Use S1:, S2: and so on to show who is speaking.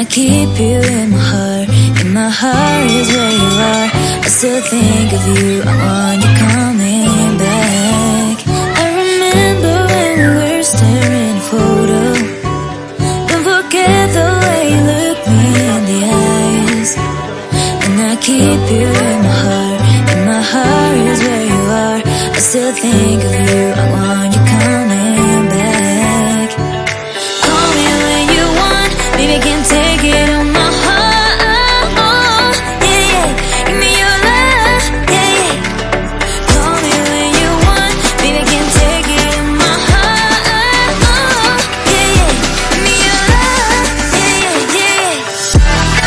S1: I keep you in my heart. In my heart is where you are. I still think of you, I want you coming back. I remember when we were staring at a photo. Don't forget the way you look me in the eyes. And I keep you in my heart. In my heart is where you are. I still think of you, I want you coming back. Call me when you want, baby, I can take it on my heart. Yeah, yeah, give me your love, yeah, yeah. Call me when you want, baby, I can take it on my heart. Yeah, yeah, give me your love, yeah, yeah, yeah.